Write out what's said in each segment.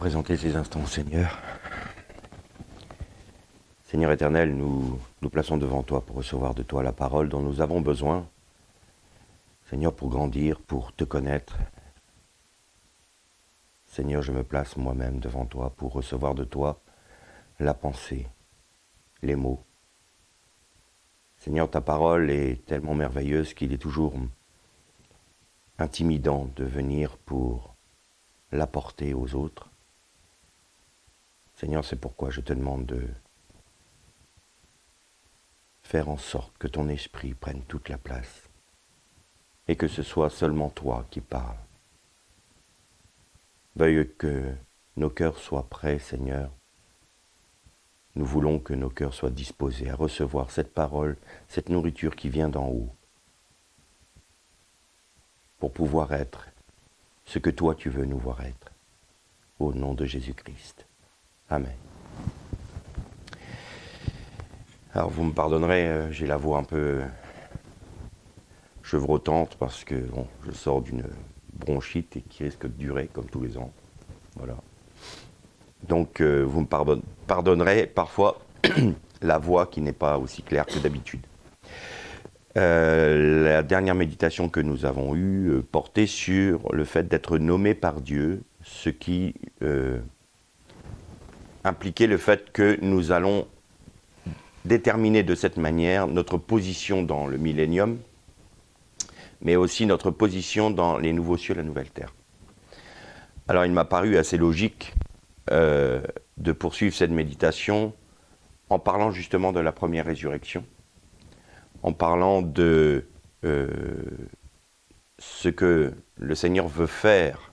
présenter ces instants au Seigneur. Seigneur éternel, nous nous plaçons devant toi pour recevoir de toi la parole dont nous avons besoin. Seigneur, pour grandir, pour te connaître. Seigneur, je me place moi-même devant toi pour recevoir de toi la pensée, les mots. Seigneur, ta parole est tellement merveilleuse qu'il est toujours intimidant de venir pour l'apporter aux autres. Seigneur, c'est pourquoi je te demande de faire en sorte que ton esprit prenne toute la place et que ce soit seulement toi qui parles. Veuille que nos cœurs soient prêts, Seigneur. Nous voulons que nos cœurs soient disposés à recevoir cette parole, cette nourriture qui vient d'en haut, pour pouvoir être ce que toi tu veux nous voir être. Au nom de Jésus-Christ. Amen. Alors vous me pardonnerez, j'ai la voix un peu chevrotante parce que bon, je sors d'une bronchite et qui risque de durer comme tous les ans. Voilà. Donc vous me pardonnerez parfois la voix qui n'est pas aussi claire que d'habitude. La dernière méditation que nous avons eue portait sur le fait d'être nommé par Dieu, ce qui impliquait le fait que nous allons déterminer de cette manière notre position dans le millénium, mais aussi notre position dans les nouveaux cieux et la nouvelle terre. Alors il m'a paru assez logique de poursuivre cette méditation en parlant justement de la première résurrection, en parlant de ce que le Seigneur veut faire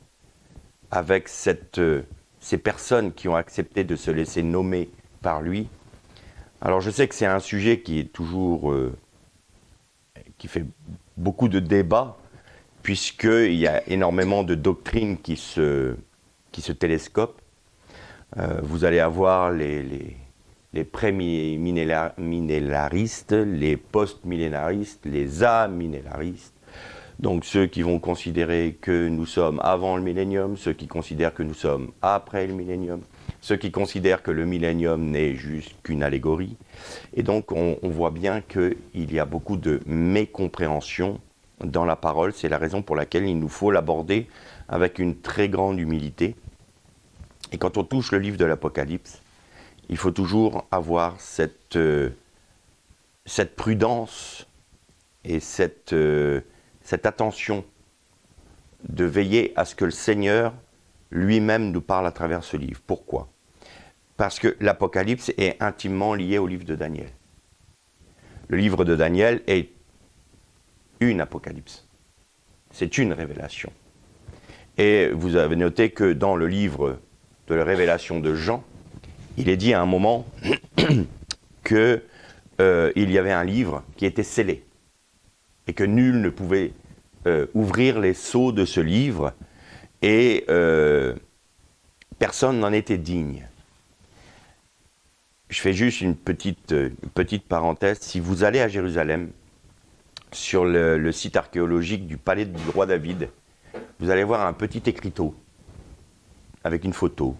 avec ces personnes qui ont accepté de se laisser nommer par lui. Alors je sais que c'est un sujet qui est toujours, qui fait beaucoup de débats, puisqu'il y a énormément de doctrines qui se télescopent. Vous allez avoir les pré-millénaristes, les post-millénaristes, les amillénaristes. Donc ceux qui vont considérer que nous sommes avant le millénium, ceux qui considèrent que nous sommes après le millénium, ceux qui considèrent que le millénium n'est juste qu'une allégorie. Et donc on voit bien qu'il y a beaucoup de mécompréhension dans la parole. C'est la raison pour laquelle il nous faut l'aborder avec une très grande humilité. Et quand on touche le livre de l'Apocalypse, il faut toujours avoir cette prudence et cette attention de veiller à ce que le Seigneur lui-même nous parle à travers ce livre. Pourquoi ? Parce que l'Apocalypse est intimement lié au livre de Daniel. Le livre de Daniel est une Apocalypse. C'est une révélation. Et vous avez noté que dans le livre de la révélation de Jean, il est dit à un moment qu'il y avait un livre qui était scellé et que nul ne pouvait ouvrir les sceaux de ce livre et personne n'en était digne. Je fais juste une petite parenthèse. Si vous allez à Jérusalem, sur le site archéologique du palais du roi David, vous allez voir un petit écriteau avec une photo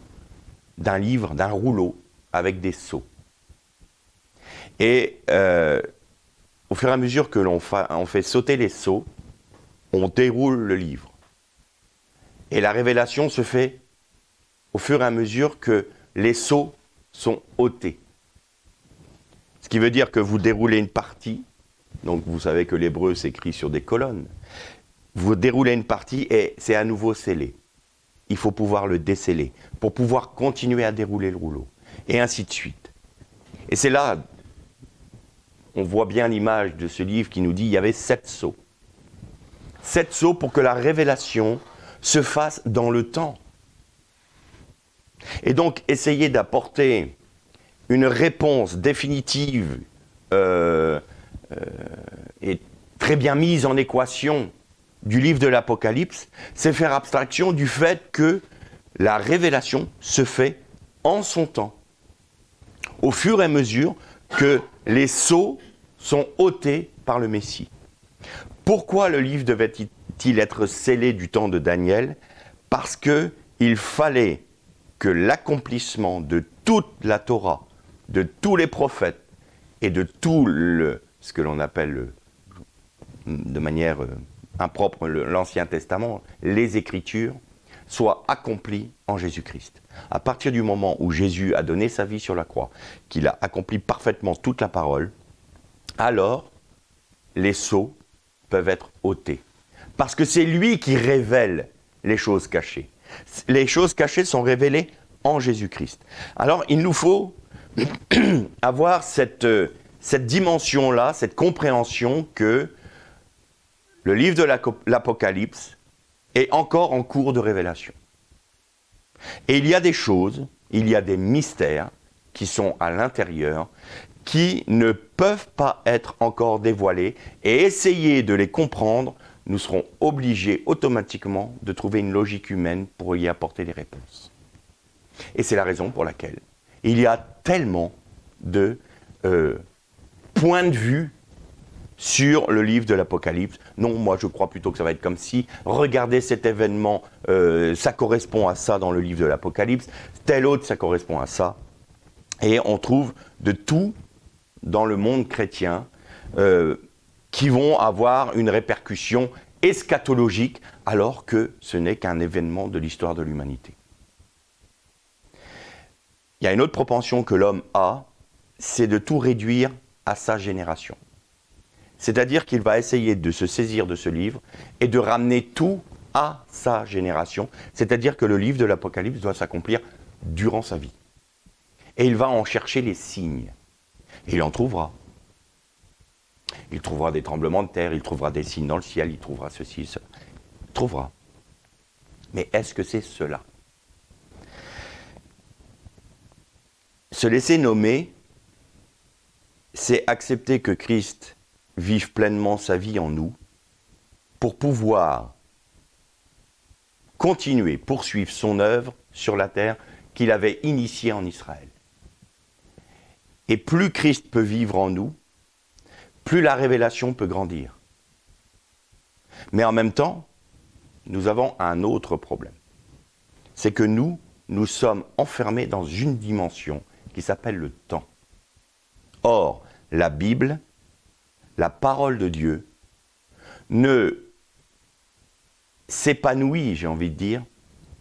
d'un livre, d'un rouleau avec des sceaux. Et au fur et à mesure que l'on fait sauter les sceaux, on déroule le livre. Et la révélation se fait au fur et à mesure que les sceaux sont ôtés. Ce qui veut dire que vous déroulez une partie, donc vous savez que l'hébreu s'écrit sur des colonnes, vous déroulez une partie et c'est à nouveau scellé. Il faut pouvoir le déceler pour pouvoir continuer à dérouler le rouleau, et ainsi de suite. Et c'est là, on voit bien l'image de ce livre qui nous dit qu'il y avait 7 sceaux. 7 sceaux pour que la révélation se fasse dans le temps. Et donc, essayer d'apporter une réponse définitive et très bien mise en équation du livre de l'Apocalypse, c'est faire abstraction du fait que la révélation se fait en son temps, au fur et à mesure que les sceaux sont ôtés par le Messie. Pourquoi le livre devait-il être scellé du temps de Daniel ? Parce qu'il fallait que l'accomplissement de toute la Torah, de tous les prophètes et de tout ce que l'on appelle de manière impropre l'Ancien Testament, les Écritures, soit accompli en Jésus-Christ. À partir du moment où Jésus a donné sa vie sur la croix, qu'il a accompli parfaitement toute la parole, alors les sceaux peuvent être ôtés. Parce que c'est lui qui révèle les choses cachées. Les choses cachées sont révélées en Jésus-Christ. Alors il nous faut avoir cette dimension-là, cette compréhension que le livre de l'Apocalypse est encore en cours de révélation. Et il y a des choses, il y a des mystères qui sont à l'intérieur, qui ne peuvent pas être encore dévoilés, et essayer de les comprendre, nous serons obligés automatiquement de trouver une logique humaine pour y apporter des réponses. Et c'est la raison pour laquelle il y a tellement de points de vue sur le livre de l'Apocalypse. Non, moi je crois plutôt que ça va être comme si, regardez cet événement, ça correspond à ça dans le livre de l'Apocalypse, tel autre ça correspond à ça. Et on trouve de tout dans le monde chrétien qui vont avoir une répercussion eschatologique alors que ce n'est qu'un événement de l'histoire de l'humanité. Il y a une autre propension que l'homme a, c'est de tout réduire à sa génération. C'est-à-dire qu'il va essayer de se saisir de ce livre et de ramener tout à sa génération. C'est-à-dire que le livre de l'Apocalypse doit s'accomplir durant sa vie. Et il va en chercher les signes. Et il en trouvera. Il trouvera des tremblements de terre, il trouvera des signes dans le ciel, il trouvera ceci, cela. Il trouvera. Mais est-ce que c'est cela? Se laisser nommer, c'est accepter que Christ vive pleinement sa vie en nous pour pouvoir continuer, poursuivre son œuvre sur la terre qu'il avait initiée en Israël. Et plus Christ peut vivre en nous, plus la révélation peut grandir. Mais en même temps, nous avons un autre problème. C'est que nous sommes enfermés dans une dimension qui s'appelle le temps. Or, la Bible, la parole de Dieu, ne s'épanouit, j'ai envie de dire,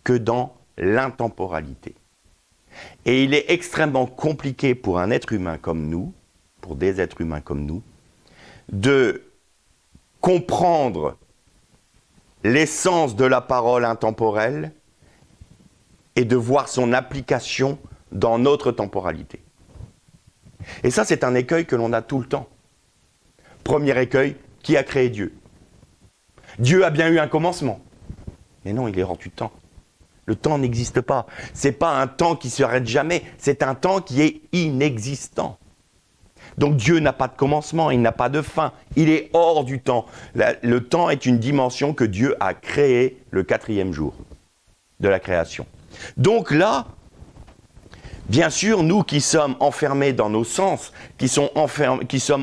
que dans l'intemporalité. Et il est extrêmement compliqué pour un être humain comme nous, pour des êtres humains comme nous, de comprendre l'essence de la parole intemporelle et de voir son application dans notre temporalité. Et ça, c'est un écueil que l'on a tout le temps. Premier écueil, qui a créé Dieu? Dieu a bien eu un commencement. Mais non, il est hors du temps. Le temps n'existe pas. Ce n'est pas un temps qui ne s'arrête jamais, c'est un temps qui est inexistant. Donc Dieu n'a pas de commencement, il n'a pas de fin, il est hors du temps. Le temps est une dimension que Dieu a créée le 4e jour de la création. Donc là, bien sûr, nous qui sommes enfermés dans nos sens, qui sommes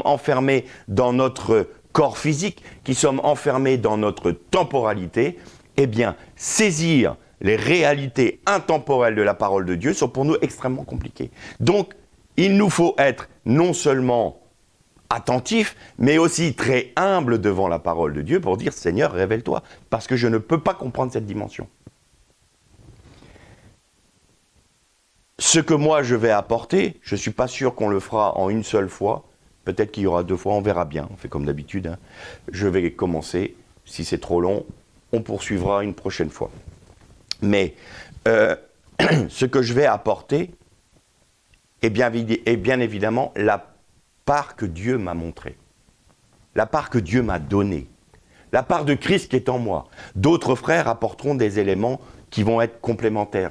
enfermés dans notre corps physique, qui sommes enfermés dans notre temporalité, eh bien, saisir les réalités intemporelles de la parole de Dieu sont pour nous extrêmement compliquées. Donc, il nous faut être non seulement attentifs, mais aussi très humbles devant la parole de Dieu pour dire « Seigneur, révèle-toi », parce que je ne peux pas comprendre cette dimension. Ce que moi je vais apporter, je ne suis pas sûr qu'on le fera en une seule fois, peut-être qu'il y aura 2 fois, on verra bien, on fait comme d'habitude. Hein. Je vais commencer, si c'est trop long, on poursuivra une prochaine fois. Mais ce que je vais apporter est bien évidemment la part que Dieu m'a montrée, la part que Dieu m'a donnée, la part de Christ qui est en moi. D'autres frères apporteront des éléments qui vont être complémentaires.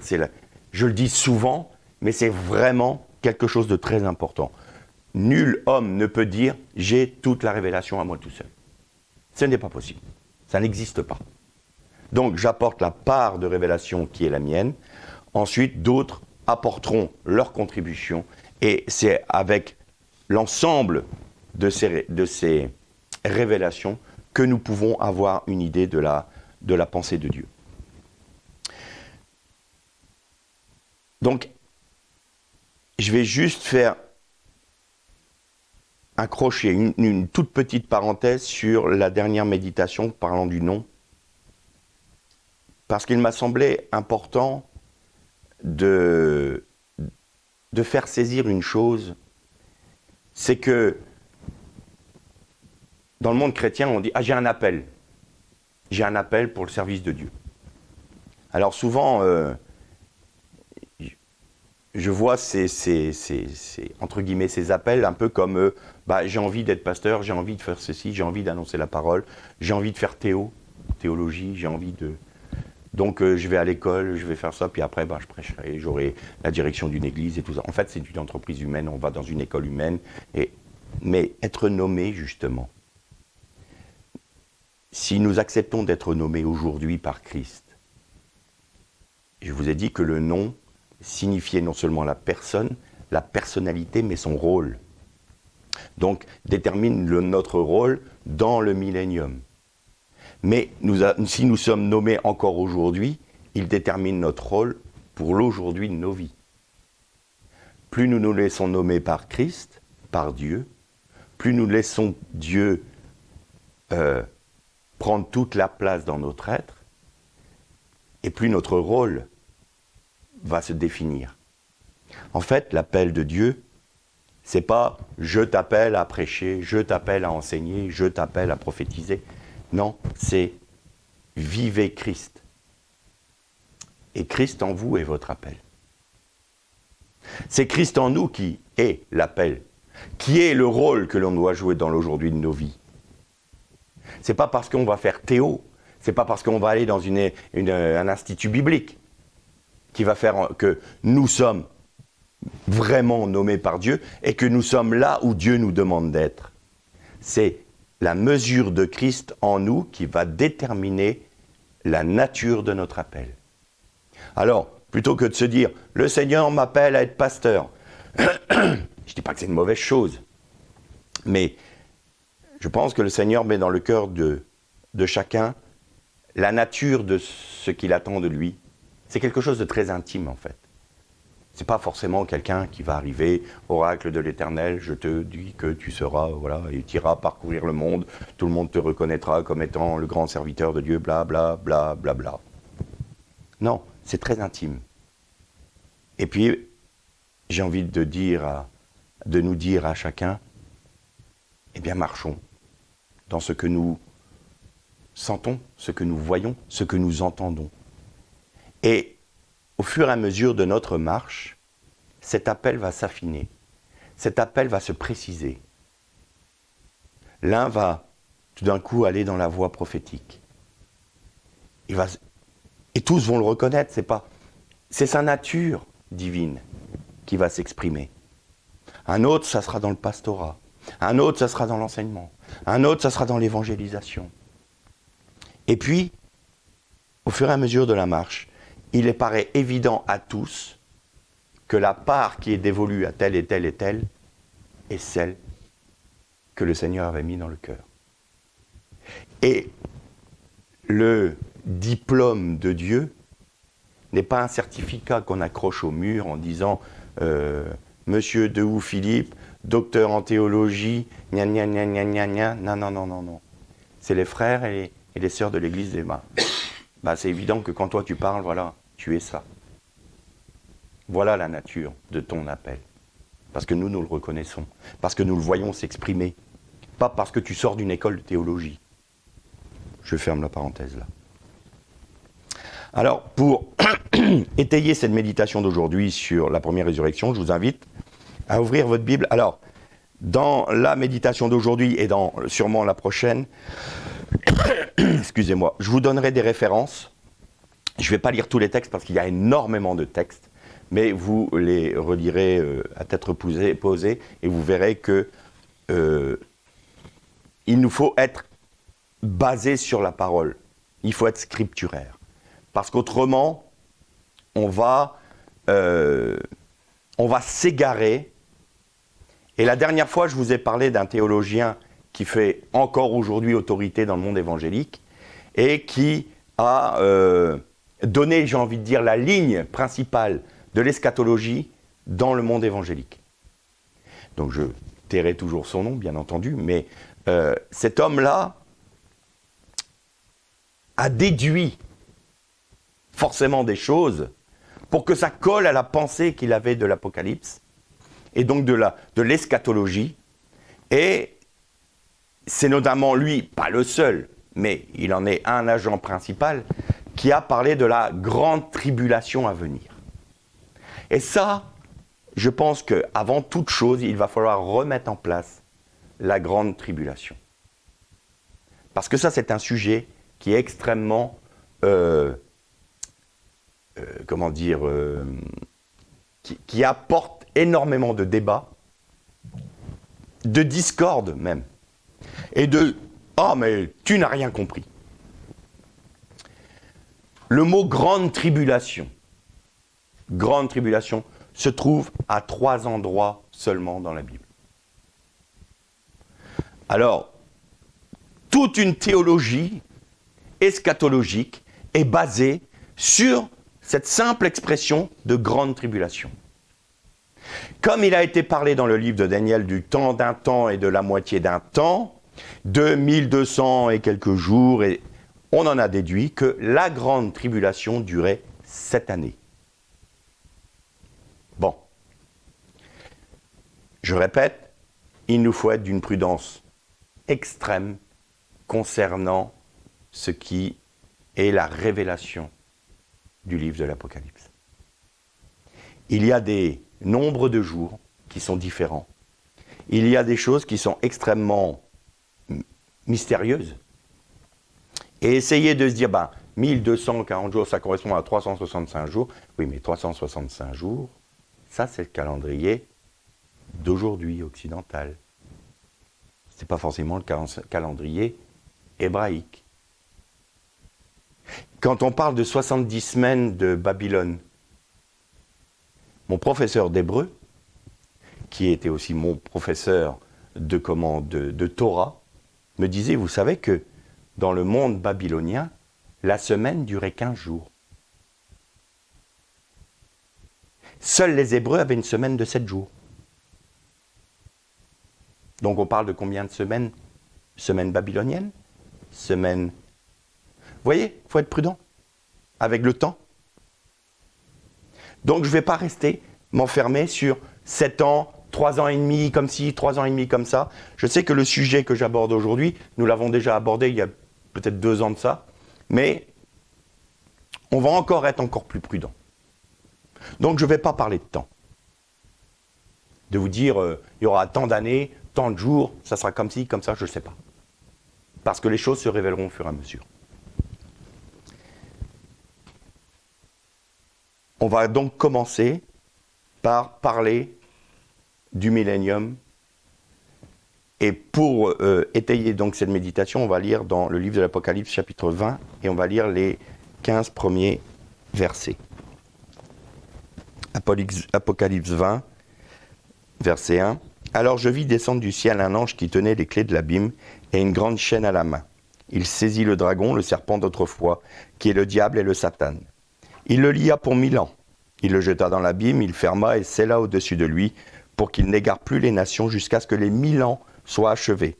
Je le dis souvent, mais c'est vraiment quelque chose de très important. Nul homme ne peut dire « j'ai toute la révélation à moi tout seul ». Ce n'est pas possible. Ça n'existe pas. Donc j'apporte la part de révélation qui est la mienne. Ensuite, d'autres apporteront leur contribution. Et c'est avec l'ensemble de ces révélations que nous pouvons avoir une idée de la pensée de Dieu. Donc, je vais juste faire un crochet, une toute petite parenthèse sur la dernière méditation parlant du nom, parce qu'il m'a semblé important de faire saisir une chose, c'est que dans le monde chrétien, on dit « Ah, j'ai un appel pour le service de Dieu ». Alors souvent, je vois entre guillemets, ces appels un peu comme j'ai envie d'être pasteur, j'ai envie de faire ceci, j'ai envie d'annoncer la parole, j'ai envie de faire théologie, j'ai envie de... Donc je vais à l'école, je vais faire ça, puis après je prêcherai, j'aurai la direction d'une église et tout ça. En fait, c'est une entreprise humaine, on va dans une école humaine, mais être nommé justement. Si nous acceptons d'être nommés aujourd'hui par Christ, je vous ai dit que le nom signifiait non seulement la personne, la personnalité, mais son rôle. Donc, détermine notre rôle dans le millénium. Mais si nous sommes nommés encore aujourd'hui, il détermine notre rôle pour l'aujourd'hui de nos vies. Plus nous nous laissons nommer par Christ, par Dieu, plus nous laissons Dieu prendre toute la place dans notre être, et plus notre rôle va se définir. En fait, l'appel de Dieu, c'est pas « je t'appelle à prêcher, je t'appelle à enseigner, je t'appelle à prophétiser ». Non, c'est « vivez Christ ». Et Christ en vous est votre appel. C'est Christ en nous qui est l'appel, qui est le rôle que l'on doit jouer dans l'aujourd'hui de nos vies. C'est pas parce qu'on va faire théo, c'est pas parce qu'on va aller dans un institut biblique qui va faire que nous sommes vraiment nommés par Dieu et que nous sommes là où Dieu nous demande d'être. C'est la mesure de Christ en nous qui va déterminer la nature de notre appel. Alors, plutôt que de se dire « le Seigneur m'appelle à être pasteur », je ne dis pas que c'est une mauvaise chose, mais je pense que le Seigneur met dans le cœur de chacun la nature de ce qu'il attend de lui. C'est quelque chose de très intime, en fait. Ce n'est pas forcément quelqu'un qui va arriver, oracle de l'Éternel, je te dis que tu seras, voilà, et tu iras parcourir le monde, tout le monde te reconnaîtra comme étant le grand serviteur de Dieu, bla bla bla bla bla. Non, c'est très intime. Et puis, j'ai envie de nous dire à chacun, eh bien marchons dans ce que nous sentons, ce que nous voyons, ce que nous entendons. Et au fur et à mesure de notre marche, cet appel va s'affiner, cet appel va se préciser. L'un va tout d'un coup aller dans la voie prophétique. Et tous vont le reconnaître, c'est sa nature divine qui va s'exprimer. Un autre, ça sera dans le pastorat. Un autre, ça sera dans l'enseignement. Un autre, ça sera dans l'évangélisation. Et puis, au fur et à mesure de la marche, il paraît évident à tous que la part qui est dévolue à tel et tel et tel est celle que le Seigneur avait mis dans le cœur. Et le diplôme de Dieu n'est pas un certificat qu'on accroche au mur en disant Monsieur Dehou Philippe, docteur en théologie, gna gna gna gna gna gna. Non. C'est les frères et les sœurs de l'église des mains. C'est évident que quand toi tu parles, voilà, tu es ça. Voilà la nature de ton appel. Parce que nous le reconnaissons. Parce que nous le voyons s'exprimer. Pas parce que tu sors d'une école de théologie. Je ferme la parenthèse là. Alors, pour étayer cette méditation d'aujourd'hui sur la première résurrection, je vous invite à ouvrir votre Bible. Alors, dans la méditation d'aujourd'hui et dans sûrement la prochaine, excusez-moi, je vous donnerai des références. Je ne vais pas lire tous les textes parce qu'il y a énormément de textes, mais vous les relirez à tête posée et vous verrez que il nous faut être basé sur la parole. Il faut être scripturaire. Parce qu'autrement, on va s'égarer. Et la dernière fois, je vous ai parlé d'un théologien qui fait encore aujourd'hui autorité dans le monde évangélique et qui a donné, j'ai envie de dire, la ligne principale de l'eschatologie dans le monde évangélique. Donc je tairai toujours son nom, bien entendu, mais cet homme-là a déduit forcément des choses pour que ça colle à la pensée qu'il avait de l'Apocalypse, et donc de l'eschatologie. Et c'est notamment lui, pas le seul, mais il en est un agent principal, qui a parlé de la grande tribulation à venir. Et ça, je pense qu'avant toute chose, il va falloir remettre en place la grande tribulation. Parce que ça, c'est un sujet qui est extrêmement, qui apporte énormément de débats, de discorde même, et de « Ah, mais tu n'as rien compris ». Le mot « grande tribulation », se trouve à 3 endroits seulement dans la Bible. Alors, toute une théologie eschatologique est basée sur cette simple expression de grande tribulation. Comme il a été parlé dans le livre de Daniel du temps d'un temps et de la moitié d'un temps, de 1200 et quelques jours, et on en a déduit que la grande tribulation durait 7 années. Bon, je répète, il nous faut être d'une prudence extrême concernant ce qui est la révélation du livre de l'Apocalypse. Il y a des nombres de jours qui sont différents. Il y a des choses qui sont extrêmement mystérieuses. Et essayer de se dire, 1240 jours, ça correspond à 365 jours. Oui, mais 365 jours, ça c'est le calendrier d'aujourd'hui occidental. Ce n'est pas forcément le calendrier hébraïque. Quand on parle de 70 semaines de Babylone, mon professeur d'hébreu, qui était aussi mon professeur de Torah, me disait, vous savez que dans le monde babylonien, la semaine durait 15 jours. Seuls les Hébreux avaient une semaine de 7 jours. Donc on parle de combien de semaines? Semaine babylonienne? Semaine... Vous voyez, il faut être prudent avec le temps. Donc je ne vais pas rester m'enfermer sur 7 ans, 3 ans et demi comme ci, 3 ans et demi comme ça. Je sais que le sujet que j'aborde aujourd'hui, nous l'avons déjà abordé il y a peut-être 2 ans de ça, mais on va être encore plus prudent. Donc je ne vais pas parler de temps. De vous dire, il y aura tant d'années, tant de jours, ça sera comme ci, comme ça, je ne sais pas. Parce que les choses se révéleront au fur et à mesure. On va donc commencer par parler du millénium. Et pour étayer donc cette méditation, on va lire dans le livre de l'Apocalypse, chapitre 20, et on va lire les 15 premiers versets. Apocalypse 20, verset 1. Alors je vis descendre du ciel un ange qui tenait les clés de l'abîme et une grande chaîne à la main. Il saisit le dragon, le serpent d'autrefois, qui est le diable et le Satan. Il le lia pour 1000 ans. Il le jeta dans l'abîme, il ferma et scella au-dessus de lui, pour qu'il n'égare plus les nations jusqu'à ce que les 1000 ans soient achevés.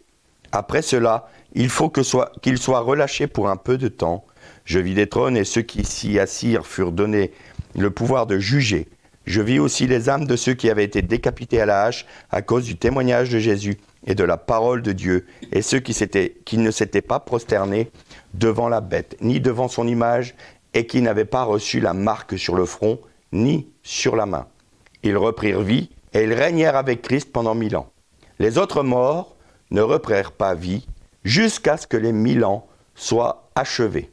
Après cela, il faut qu'il soit relâché pour un peu de temps. Je vis des trônes et ceux qui s'y assirent furent donnés le pouvoir de juger. Je vis aussi les âmes de ceux qui avaient été décapités à la hache à cause du témoignage de Jésus et de la parole de Dieu, et ceux qui ne s'étaient pas prosternés devant la bête, ni devant son image, et qui n'avaient pas reçu la marque sur le front, ni sur la main. Ils reprirent vie, et ils régnèrent avec Christ pendant 1000 ans. Les autres morts ne reprirent pas vie, jusqu'à ce que les 1000 ans soient achevés.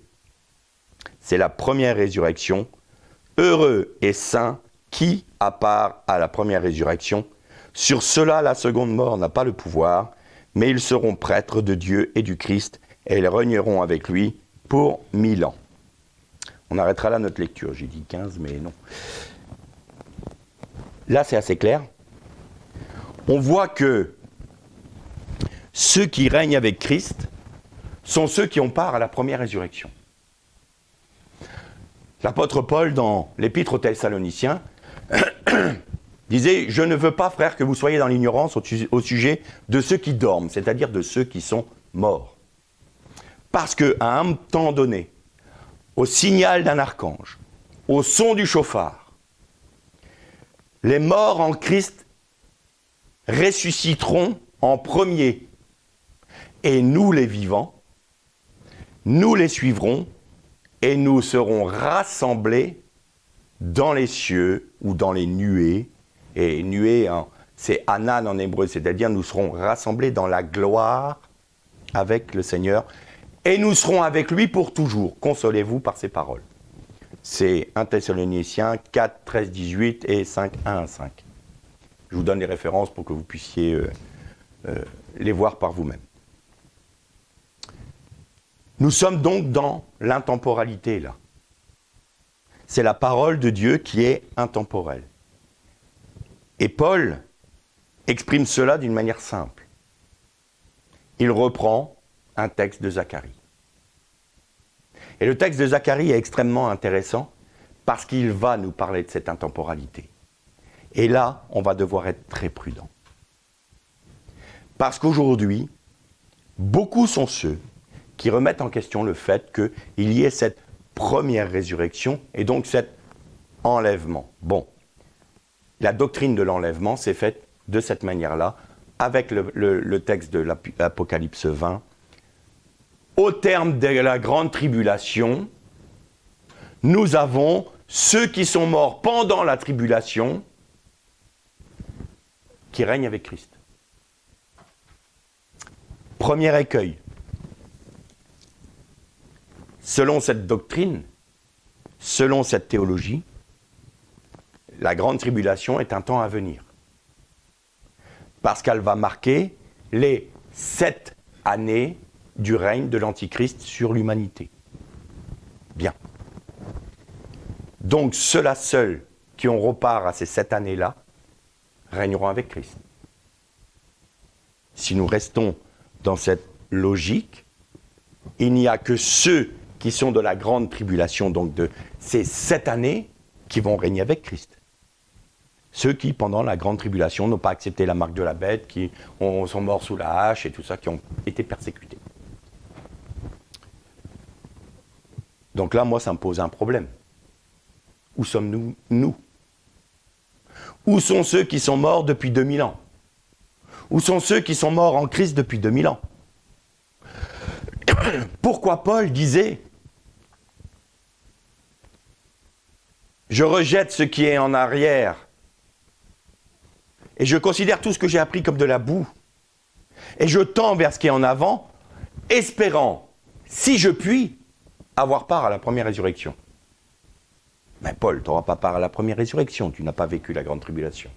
C'est la première résurrection. Heureux et saints qui, à part à la première résurrection, sur cela la seconde mort n'a pas le pouvoir, mais ils seront prêtres de Dieu et du Christ, et ils régneront avec lui pour 1000 ans. On arrêtera là notre lecture. J'ai dit 15, mais non. Là, c'est assez clair. On voit que ceux qui règnent avec Christ sont ceux qui ont part à la première résurrection. L'apôtre Paul, dans l'Épître aux Thessaloniciens, disait « Je ne veux pas, frères, que vous soyez dans l'ignorance au sujet de ceux qui dorment, c'est-à-dire de ceux qui sont morts. Parce qu'à un temps donné, au signal d'un archange, au son du chauffard, les morts en Christ ressusciteront en premier. Et nous, les vivants, nous les suivrons et nous serons rassemblés dans les cieux ou dans les nuées. Et nuées, hein, c'est anan en hébreu, c'est-à-dire nous serons rassemblés dans la gloire avec le Seigneur. Et nous serons avec lui pour toujours. Consolez-vous par ces paroles. C'est 1 Thessaloniciens 4, 13, 18 et 5, 1 à 5. Je vous donne les références pour que vous puissiez les voir par vous-même. Nous sommes donc dans l'intemporalité, là. C'est la parole de Dieu qui est intemporelle. Et Paul exprime cela d'une manière simple. Il reprend un texte de Zacharie. Et le texte de Zacharie est extrêmement intéressant parce qu'il va nous parler de cette intemporalité. Et là, on va devoir être très prudent. Parce qu'aujourd'hui, beaucoup sont ceux qui remettent en question le fait qu'il y ait cette première résurrection et donc cet enlèvement. Bon, la doctrine de l'enlèvement s'est faite de cette manière-là, avec le texte de l'Apocalypse 20. Au terme de la grande tribulation, nous avons ceux qui sont morts pendant la tribulation qui règnent avec Christ. Premier écueil. Selon cette doctrine, selon cette théologie, la grande tribulation est un temps à venir. Parce qu'elle va marquer les 7 années du règne de l'Antichrist sur l'humanité. Bien. Donc ceux-là seuls qui ont repart à ces 7 années-là régneront avec Christ. Si nous restons dans cette logique, il n'y a que ceux qui sont de la grande tribulation, donc de ces 7 années, qui vont régner avec Christ. Ceux qui, pendant la grande tribulation, n'ont pas accepté la marque de la bête, qui sont morts sous la hache et tout ça, qui ont été persécutés. Donc là, moi, ça me pose un problème. Où sommes-nous, nous? Où sont ceux qui sont morts depuis 2000 ans? Où sont ceux qui sont morts en Christ depuis 2000 ans? Pourquoi Paul disait « Je rejette ce qui est en arrière et je considère tout ce que j'ai appris comme de la boue et je tends vers ce qui est en avant, espérant, si je puis, avoir part à la première résurrection. » Mais Paul, tu n'auras pas part à la première résurrection, tu n'as pas vécu la grande tribulation.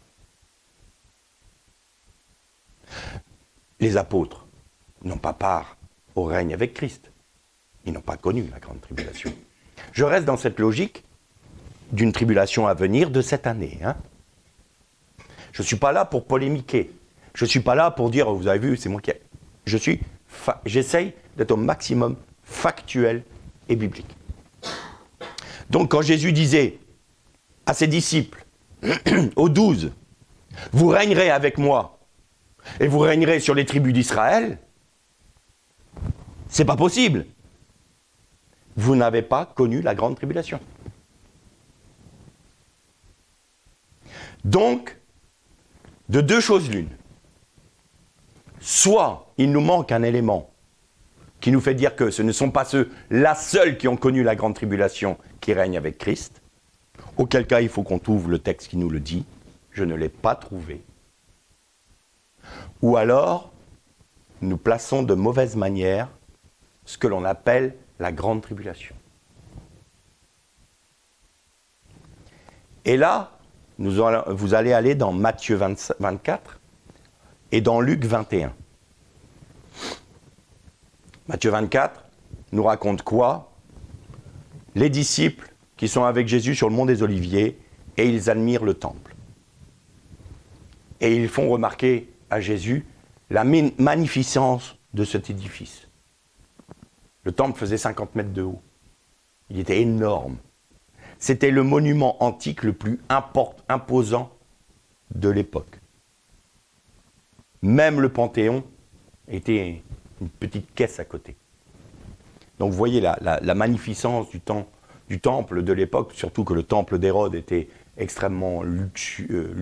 Les apôtres n'ont pas part au règne avec Christ. Ils n'ont pas connu la grande tribulation. Je reste dans cette logique d'une tribulation à venir de cette année. Hein. Je ne suis pas là pour polémiquer. Je ne suis pas là pour dire, vous avez vu, c'est moi qui... J'essaye d'être au maximum factuel et biblique. Donc quand Jésus disait à ses disciples, aux 12, « Vous régnerez avec moi et vous régnerez sur les tribus d'Israël », c'est pas possible. Vous n'avez pas connu la grande tribulation. Donc, de deux choses l'une. Soit il nous manque un élément qui nous fait dire que ce ne sont pas ceux-là seuls qui ont connu la grande tribulation qui règnent avec Christ, auquel cas il faut qu'on trouve le texte qui nous le dit. Je ne l'ai pas trouvé. Ou alors, nous plaçons de mauvaise manière ce que l'on appelle la grande tribulation. Et là, vous allez aller dans Matthieu 24 et dans Luc 21. Matthieu 24 nous raconte quoi? Les disciples qui sont avec Jésus sur le mont des Oliviers et ils admirent le temple. Et ils font remarquer à Jésus la magnificence de cet édifice. Le temple faisait 50 mètres de haut. Il était énorme. C'était le monument antique le plus imposant de l'époque. Même le Panthéon était une petite caisse à côté. Donc vous voyez la magnificence du temple de l'époque, surtout que le temple d'Hérode était extrêmement luxueux,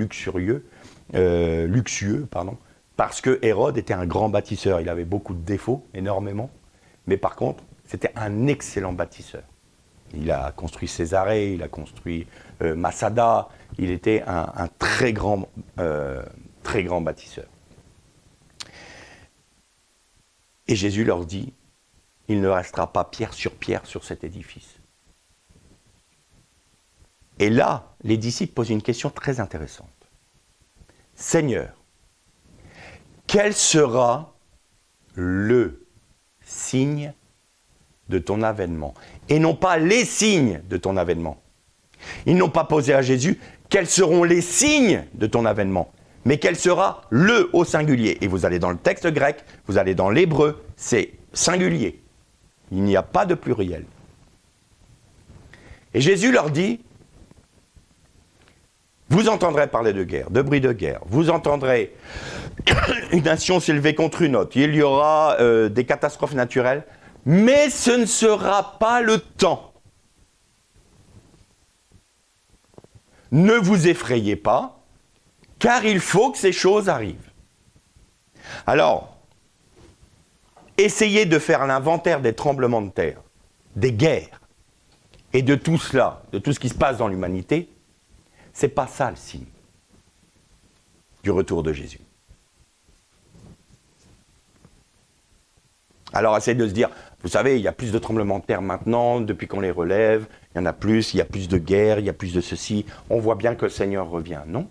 parce que Hérode était un grand bâtisseur. Il avait beaucoup de défauts, énormément, mais par contre, c'était un excellent bâtisseur. Il a construit Césarée, il a construit Masada, il était un très grand bâtisseur. Et Jésus leur dit, il ne restera pas pierre sur cet édifice. Et là, les disciples posent une question très intéressante. Seigneur, quel sera le signe de ton avènement? Et non pas les signes de ton avènement. Ils n'ont pas posé à Jésus, quels seront les signes de ton avènement? Mais quel sera le au singulier? Et vous allez dans le texte grec, vous allez dans l'hébreu, c'est singulier. Il n'y a pas de pluriel. Et Jésus leur dit, vous entendrez parler de guerre, de bruit de guerre, vous entendrez une nation s'élever contre une autre, il y aura des catastrophes naturelles, mais ce ne sera pas le temps. Ne vous effrayez pas, car il faut que ces choses arrivent. Alors, essayez de faire l'inventaire des tremblements de terre, des guerres, et de tout cela, de tout ce qui se passe dans l'humanité. C'est pas ça le signe du retour de Jésus. Alors essayez de se dire, vous savez, il y a plus de tremblements de terre maintenant, depuis qu'on les relève, il y en a plus, il y a plus de guerres, il y a plus de ceci, on voit bien que le Seigneur revient, non?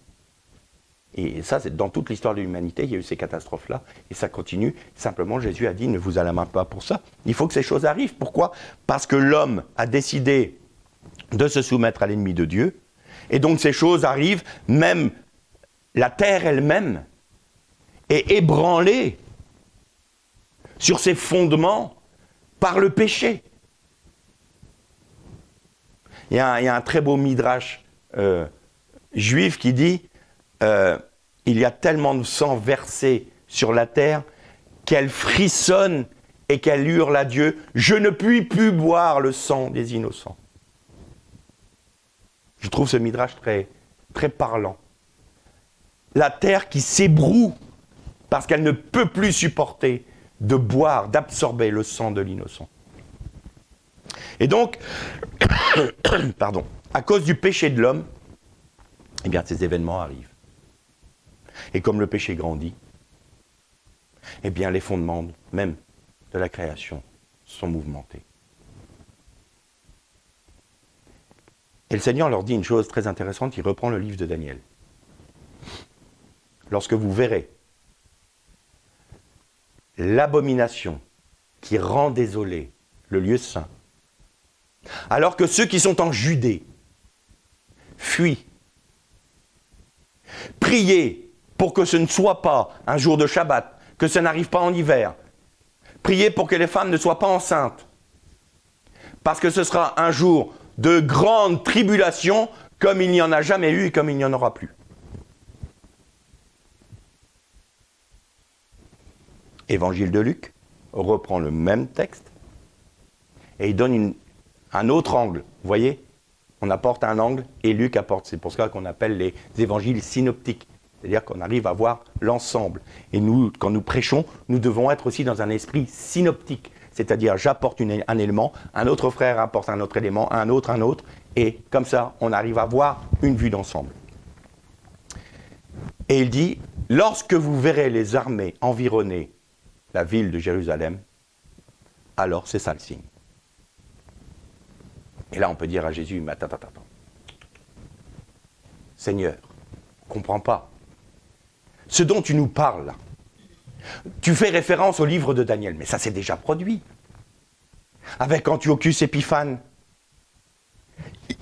Et ça, c'est dans toute l'histoire de l'humanité, il y a eu ces catastrophes-là, et ça continue. Simplement, Jésus a dit, ne vous alarmez pas pour ça. Il faut que ces choses arrivent. Pourquoi? Parce que l'homme a décidé de se soumettre à l'ennemi de Dieu, et donc ces choses arrivent, même la terre elle-même est ébranlée sur ses fondements par le péché. Il y a un très beau midrash juif qui dit il y a tellement de sang versé sur la terre qu'elle frissonne et qu'elle hurle à Dieu, je ne puis plus boire le sang des innocents. Je trouve ce midrash très, très parlant. La terre qui s'ébroue parce qu'elle ne peut plus supporter de boire, d'absorber le sang de l'innocent. Et donc, pardon, à cause du péché de l'homme, eh bien, ces événements arrivent. Et comme le péché grandit, eh bien, les fondements même de la création sont mouvementés. Et le Seigneur leur dit une chose très intéressante, il reprend le livre de Daniel. Lorsque vous verrez l'abomination qui rend désolé le lieu saint, alors que ceux qui sont en Judée fuient, priez pour que ce ne soit pas un jour de Shabbat, que ça n'arrive pas en hiver. Priez pour que les femmes ne soient pas enceintes, parce que ce sera un jour de grande tribulation, comme il n'y en a jamais eu et comme il n'y en aura plus. Évangile de Luc reprend le même texte et il donne un autre angle. Vous voyez, on apporte un angle et Luc apporte. C'est pour ça qu'on appelle les évangiles synoptiques. C'est-à-dire qu'on arrive à voir l'ensemble. Et nous, quand nous prêchons, nous devons être aussi dans un esprit synoptique. C'est-à-dire, j'apporte un élément, un autre frère apporte un autre élément, un autre, et comme ça, on arrive à voir une vue d'ensemble. Et il dit, lorsque vous verrez les armées environner la ville de Jérusalem, alors c'est ça le signe. Et là, on peut dire à Jésus, mais attends. Seigneur, on ne comprend pas. Ce dont tu nous parles, là, tu fais référence au livre de Daniel, mais ça s'est déjà produit. Avec Antiochus Épiphane.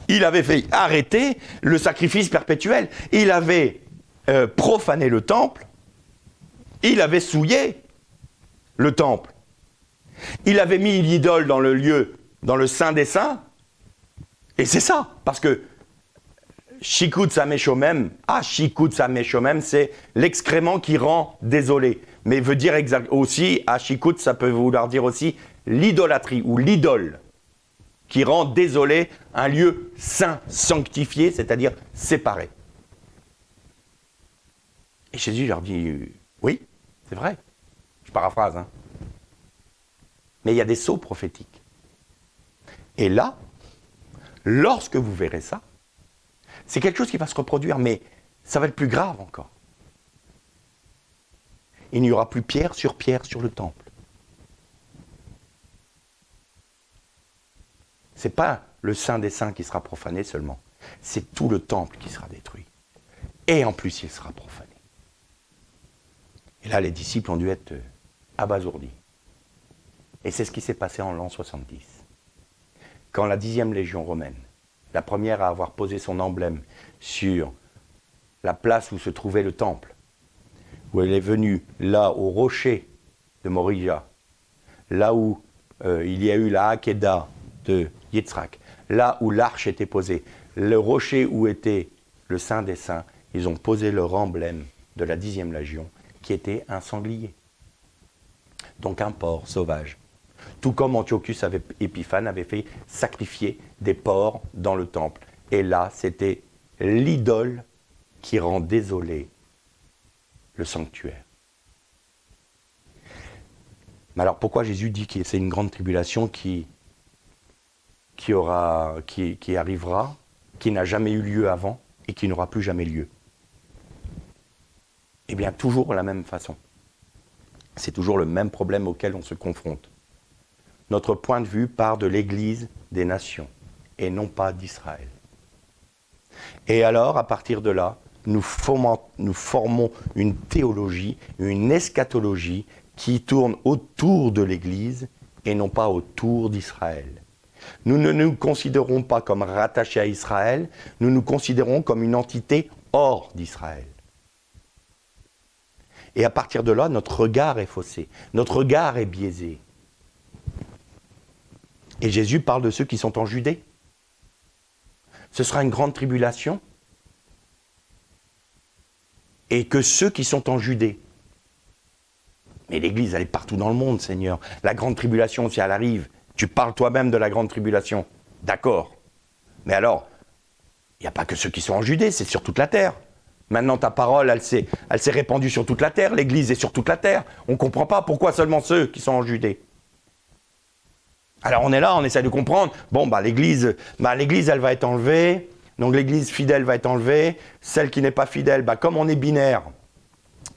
Il avait fait arrêter le sacrifice perpétuel. Il avait profané le temple. Il avait souillé le temple. Il avait mis l'idole dans le lieu, dans le Saint des Saints. Et c'est ça, parce que Shikut Sameshomem, Shikut Sameshomem, c'est l'excrément qui rend désolé. Mais veut dire aussi, Shikut, ça peut vouloir dire aussi l'idolâtrie ou l'idole, qui rend désolé un lieu saint, sanctifié, c'est-à-dire séparé. Et Jésus leur dit, oui, c'est vrai, je paraphrase, hein. Mais il y a des sceaux prophétiques. Et là, lorsque vous verrez ça, c'est quelque chose qui va se reproduire, mais ça va être plus grave encore. Il n'y aura plus pierre sur le temple. Ce n'est pas le Saint des Saints qui sera profané seulement, c'est tout le temple qui sera détruit. Et en plus, il sera profané. Et là, les disciples ont dû être abasourdis. Et c'est ce qui s'est passé en l'an 70. Quand la 10e Légion romaine, la première à avoir posé son emblème sur la place où se trouvait le temple, où elle est venue là au rocher de Moria, là où il y a eu la Hakeda de Yitzhak, là où l'arche était posée, le rocher où était le Saint des Saints, ils ont posé leur emblème de la 10e Légion, qui était un sanglier. Donc un porc sauvage. Tout comme Antiochus Épiphane avait fait sacrifier des porcs dans le temple. Et là, c'était l'idole qui rend désolé le sanctuaire. Mais alors pourquoi Jésus dit que c'est une grande tribulation qui arrivera, qui n'a jamais eu lieu avant et qui n'aura plus jamais lieu? Eh bien, toujours de la même façon. C'est toujours le même problème auquel on se confronte. Notre point de vue part de l'Église des nations et non pas d'Israël. Et alors, à partir de là, nous formons une théologie, une eschatologie qui tourne autour de l'Église et non pas autour d'Israël. Nous ne nous considérons pas comme rattachés à Israël, nous nous considérons comme une entité hors d'Israël. Et à partir de là, notre regard est faussé, notre regard est biaisé. Et Jésus parle de ceux qui sont en Judée. Ce sera une grande tribulation. Et que ceux qui sont en Judée. Mais l'Église, elle est partout dans le monde, Seigneur. La grande tribulation, si elle arrive, tu parles toi-même de la grande tribulation. D'accord. Mais alors, il n'y a pas que ceux qui sont en Judée, c'est sur toute la terre. Maintenant, ta parole, elle s'est répandue sur toute la terre. L'Église est sur toute la terre. On ne comprend pas pourquoi seulement ceux qui sont en Judée. Alors on est là, on essaie de comprendre. Bon, l'Église, elle va être enlevée. Donc l'Église fidèle va être enlevée. Celle qui n'est pas fidèle, comme on est binaire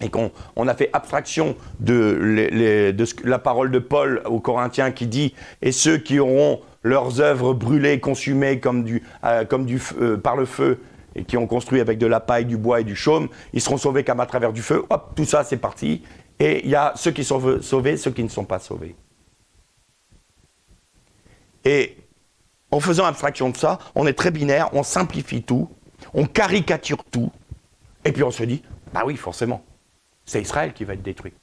et qu'on a fait abstraction de la parole de Paul aux Corinthiens qui dit « Et ceux qui auront leurs œuvres brûlées, consumées par le feu, et qui ont construit avec de la paille, du bois et du chaume, ils seront sauvés comme à travers du feu. » Hop, tout ça, c'est parti. Et il y a ceux qui sont sauvés, ceux qui ne sont pas sauvés. Et en faisant abstraction de ça, on est très binaire, on simplifie tout, on caricature tout, et puis on se dit, oui, forcément, c'est Israël qui va être détruit.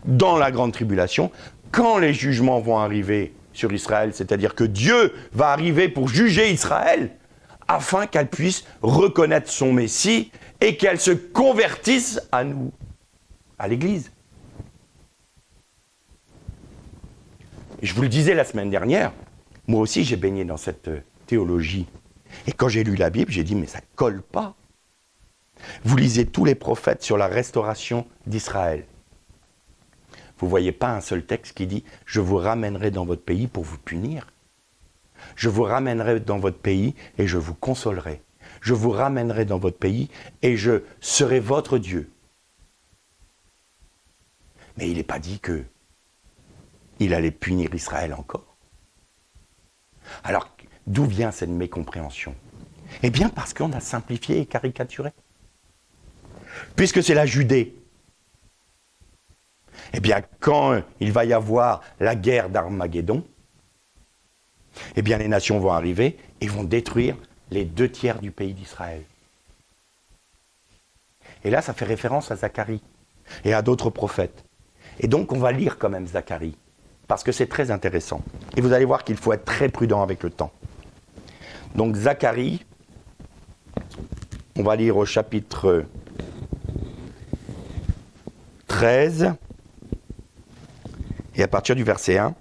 Dans la grande tribulation, quand les jugements vont arriver sur Israël, c'est-à-dire que Dieu va arriver pour juger Israël, afin qu'elle puisse reconnaître son Messie et qu'elle se convertisse à nous, à l'Église. Je vous le disais la semaine dernière, moi aussi j'ai baigné dans cette théologie. Et quand j'ai lu la Bible, j'ai dit, mais ça ne colle pas. Vous lisez tous les prophètes sur la restauration d'Israël. Vous ne voyez pas un seul texte qui dit « Je vous ramènerai dans votre pays pour vous punir. Je vous ramènerai dans votre pays et je vous consolerai. Je vous ramènerai dans votre pays et je serai votre Dieu. » Mais il n'est pas dit que il allait punir Israël encore. Alors, d'où vient cette mécompréhension? Eh bien, parce qu'on a simplifié et caricaturé. Puisque c'est la Judée. Eh bien, quand il va y avoir la guerre d'Armageddon, eh bien, les nations vont arriver et vont détruire les 2/3 du pays d'Israël. Et là, ça fait référence à Zacharie et à d'autres prophètes. Et donc, on va lire quand même Zacharie. parce que c'est très intéressant. Et vous allez voir qu'il faut être très prudent avec le temps. Donc Zacharie, on va lire au chapitre 13, et à partir du verset 1.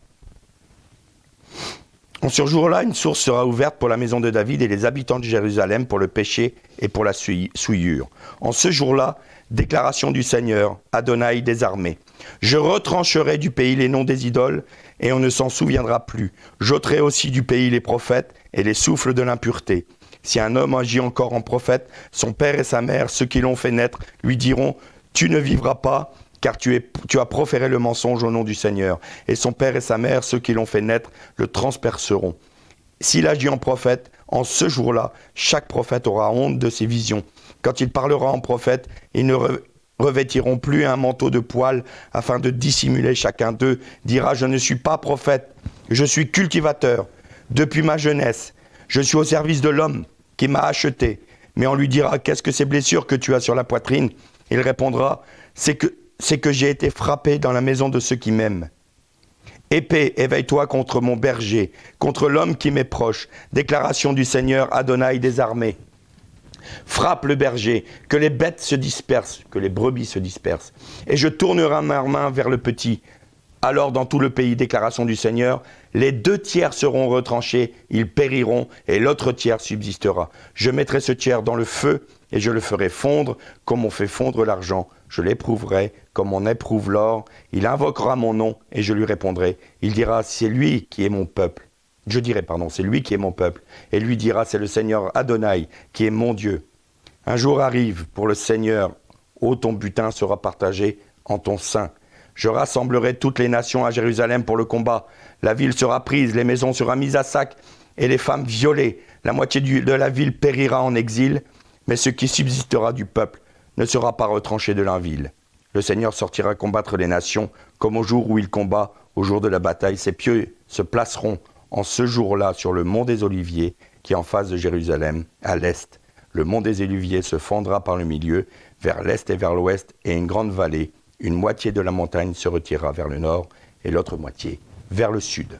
En ce jour-là, une source sera ouverte pour la maison de David et les habitants de Jérusalem pour le péché et pour la souillure. En ce jour-là, déclaration du Seigneur, Adonai des armées. Je retrancherai du pays les noms des idoles et on ne s'en souviendra plus. J'ôterai aussi du pays les prophètes et les souffles de l'impureté. Si un homme agit encore en prophète, son père et sa mère, ceux qui l'ont fait naître, lui diront « Tu ne vivras pas ». Car tu as proféré le mensonge au nom du Seigneur. Et son père et sa mère, ceux qui l'ont fait naître, le transperceront. S'il agit en prophète, en ce jour-là, chaque prophète aura honte de ses visions. Quand il parlera en prophète, ils ne revêtiront plus un manteau de poil afin de dissimuler. Chacun d'eux dira « Je ne suis pas prophète, je suis cultivateur. Depuis ma jeunesse, je suis au service de l'homme qui m'a acheté. » Mais on lui dira « Qu'est-ce que ces blessures que tu as sur la poitrine ?» Il répondra « C'est que j'ai été frappé dans la maison de ceux qui m'aiment. Épée, éveille-toi contre mon berger, contre l'homme qui m'est proche. Déclaration du Seigneur, Adonai des armées. Frappe le berger, que les bêtes se dispersent, que les brebis se dispersent. Et je tournerai ma main vers le petit. Alors dans tout le pays, déclaration du Seigneur, les 2 tiers seront retranchés, ils périront, et l'autre tiers subsistera. Je mettrai ce tiers dans le feu, et je le ferai fondre comme on fait fondre l'argent. Je l'éprouverai comme on éprouve l'or. Il invoquera mon nom et je lui répondrai. Il dira, c'est lui qui est mon peuple. Je dirai, c'est lui qui est mon peuple. Et lui dira, c'est le Seigneur Adonai qui est mon Dieu. Un jour arrive pour le Seigneur, ô ton butin sera partagé en ton sein. Je rassemblerai toutes les nations à Jérusalem pour le combat. La ville sera prise, les maisons seront mises à sac et les femmes violées. La moitié de la ville périra en exil, mais ce qui subsistera du peuple ne sera pas retranché de la ville. Le Seigneur sortira combattre les nations, comme au jour où il combat, au jour de la bataille. Ses pieux se placeront en ce jour-là sur le mont des Oliviers, qui est en face de Jérusalem, à l'est. Le mont des Oliviers se fendra par le milieu, vers l'est et vers l'ouest, et une grande vallée. Une moitié de la montagne se retirera vers le nord, et l'autre moitié vers le sud.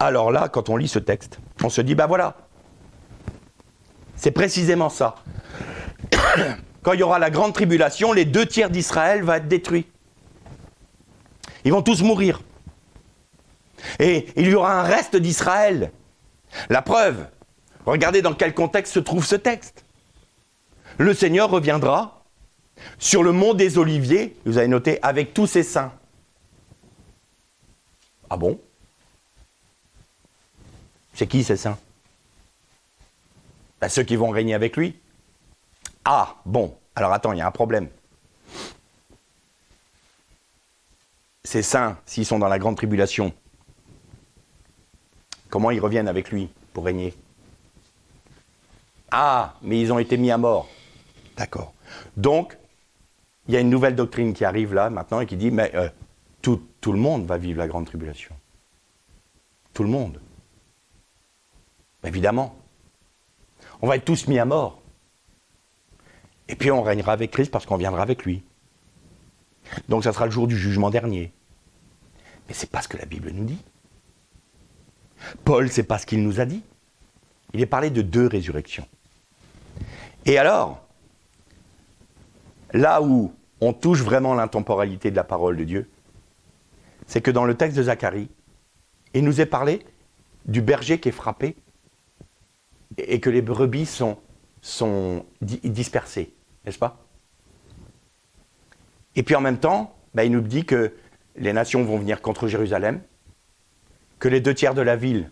Alors là, quand on lit ce texte, on se dit, voilà, c'est précisément ça. Quand il y aura la grande tribulation, les 2 tiers d'Israël vont être détruits. Ils vont tous mourir. Et il y aura un reste d'Israël. La preuve, regardez dans quel contexte se trouve ce texte. Le Seigneur reviendra sur le mont des Oliviers, vous avez noté, avec tous ses saints. Ah bon? C'est qui ces saints? Ceux qui vont régner avec lui. Ah, bon, alors attends, il y a un problème. Ces saints, s'ils sont dans la grande tribulation, comment ils reviennent avec lui pour régner? Ah, mais ils ont été mis à mort. D'accord. Donc, il y a une nouvelle doctrine qui arrive là, maintenant, et qui dit, mais tout le monde va vivre la grande tribulation. Tout le monde. Évidemment. On va être tous mis à mort. Et puis on régnera avec Christ parce qu'on viendra avec lui. Donc ça sera le jour du jugement dernier. Mais c'est pas ce que la Bible nous dit. Paul, c'est pas ce qu'il nous a dit. Il est parlé de 2 résurrections. Et alors, là où on touche vraiment l'intemporalité de la parole de Dieu, c'est que dans le texte de Zacharie, il nous est parlé du berger qui est frappé et que les brebis sont dispersés, n'est-ce pas? Et puis en même temps, il nous dit que les nations vont venir contre Jérusalem, que les 2 tiers de la ville,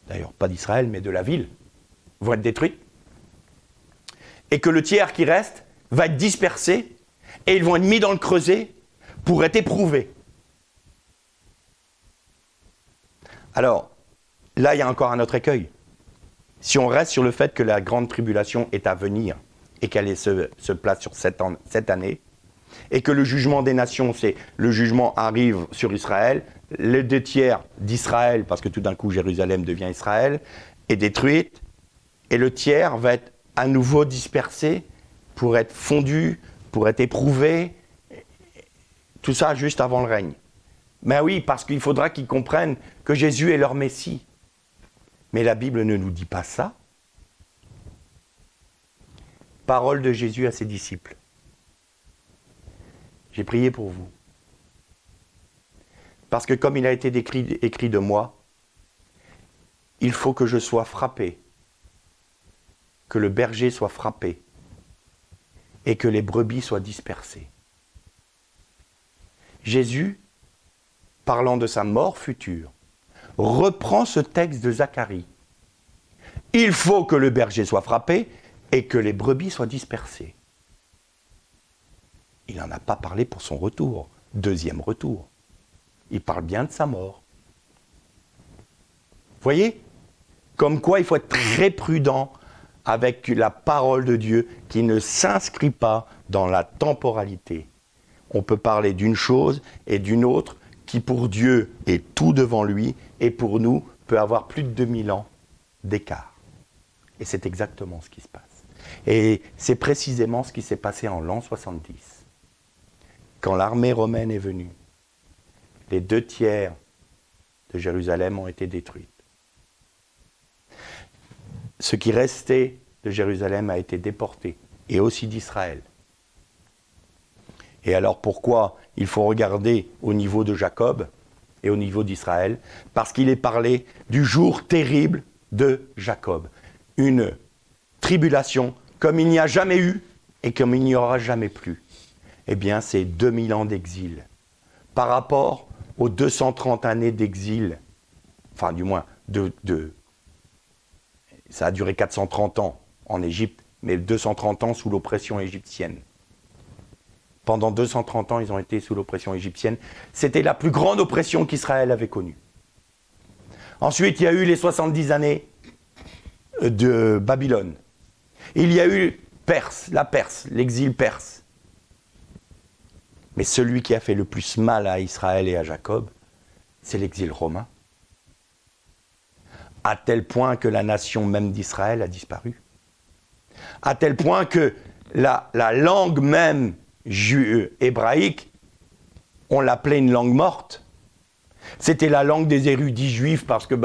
d'ailleurs pas d'Israël, mais de la ville, vont être détruits, et que le tiers qui reste va être dispersé, et ils vont être mis dans le creuset pour être éprouvés. Alors, là, il y a encore un autre écueil. Si on reste sur le fait que la grande tribulation est à venir et qu'elle se place sur 7 années, et que le jugement des nations, c'est le jugement arrive sur Israël, les 2 tiers d'Israël, parce que tout d'un coup Jérusalem devient Israël, est détruite, et le tiers va être à nouveau dispersé pour être fondu, pour être éprouvé, tout ça juste avant le règne. Ben oui, parce qu'il faudra qu'ils comprennent que Jésus est leur Messie. Mais la Bible ne nous dit pas ça. Parole de Jésus à ses disciples. J'ai prié pour vous. Parce que comme il a été écrit de moi, il faut que je sois frappé, que le berger soit frappé et que les brebis soient dispersées. Jésus, parlant de sa mort future, reprend ce texte de Zacharie. Il faut que le berger soit frappé et que les brebis soient dispersées. Il n'en a pas parlé pour son retour, deuxième retour. Il parle bien de sa mort. Vous voyez ? Comme quoi il faut être très prudent avec la parole de Dieu qui ne s'inscrit pas dans la temporalité. On peut parler d'une chose et d'une autre qui pour Dieu est tout devant lui et pour nous peut avoir plus de 2000 ans d'écart. Et c'est exactement ce qui se passe. Et c'est précisément ce qui s'est passé en l'an 70. Quand l'armée romaine est venue, les 2/3 de Jérusalem ont été détruites. Ce qui restait de Jérusalem a été déporté, et aussi d'Israël. Et alors pourquoi il faut regarder au niveau de Jacob et au niveau d'Israël ? Parce qu'il est parlé du jour terrible de Jacob. Une tribulation comme il n'y a jamais eu et comme il n'y aura jamais plus. Eh bien, c'est 2000 ans d'exil. Par rapport aux 230 années d'exil, enfin du moins, ça a duré 430 ans en Égypte, mais 230 ans sous l'oppression égyptienne. Pendant 230 ans, ils ont été sous l'oppression égyptienne. C'était la plus grande oppression qu'Israël avait connue. Ensuite, il y a eu les 70 années de Babylone. Il y a eu la Perse, l'exil perse. Mais celui qui a fait le plus mal à Israël et à Jacob, c'est l'exil romain. À tel point que la nation même d'Israël a disparu. À tel point que la langue même hébraïque, on l'appelait une langue morte. C'était la langue des érudits juifs parce que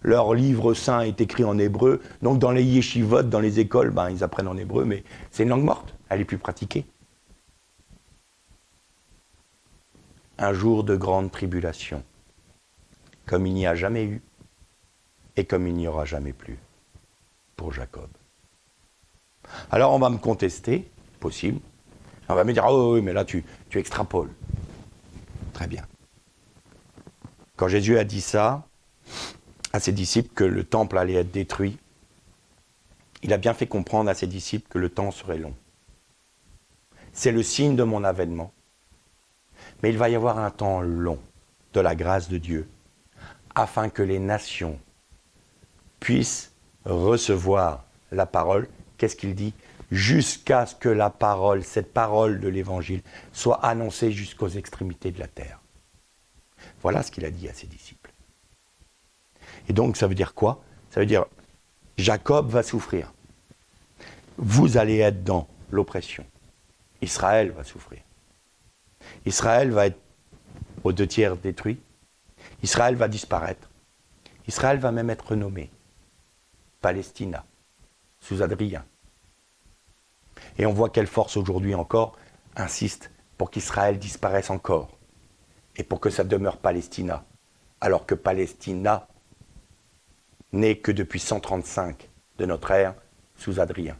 leur livre saint est écrit en hébreu. Donc dans les yeshivot, dans les écoles, ils apprennent en hébreu, mais c'est une langue morte. Elle n'est plus pratiquée. Un jour de grande tribulation, comme il n'y a jamais eu et comme il n'y aura jamais plus pour Jacob. Alors on va me contester, possible. On va me dire, oh oui, mais là tu extrapoles. Très bien. Quand Jésus a dit ça à ses disciples que le temple allait être détruit, il a bien fait comprendre à ses disciples que le temps serait long. C'est le signe de mon avènement. Mais il va y avoir un temps long de la grâce de Dieu afin que les nations puissent recevoir la parole. Qu'est-ce qu'il dit ? Jusqu'à ce que la parole, cette parole de l'Évangile, soit annoncée jusqu'aux extrémités de la terre. Voilà ce qu'il a dit à ses disciples. Et donc ça veut dire quoi ? Ça veut dire Jacob va souffrir. Vous allez être dans l'oppression. Israël va souffrir. Israël va être aux 2/3 détruit. Israël va disparaître. Israël va même être renommé Palestina, sous Adrien. Et on voit quelle force aujourd'hui encore insiste pour qu'Israël disparaisse encore et pour que ça demeure Palestina, alors que Palestina n'est que depuis 135 de notre ère sous Adrien.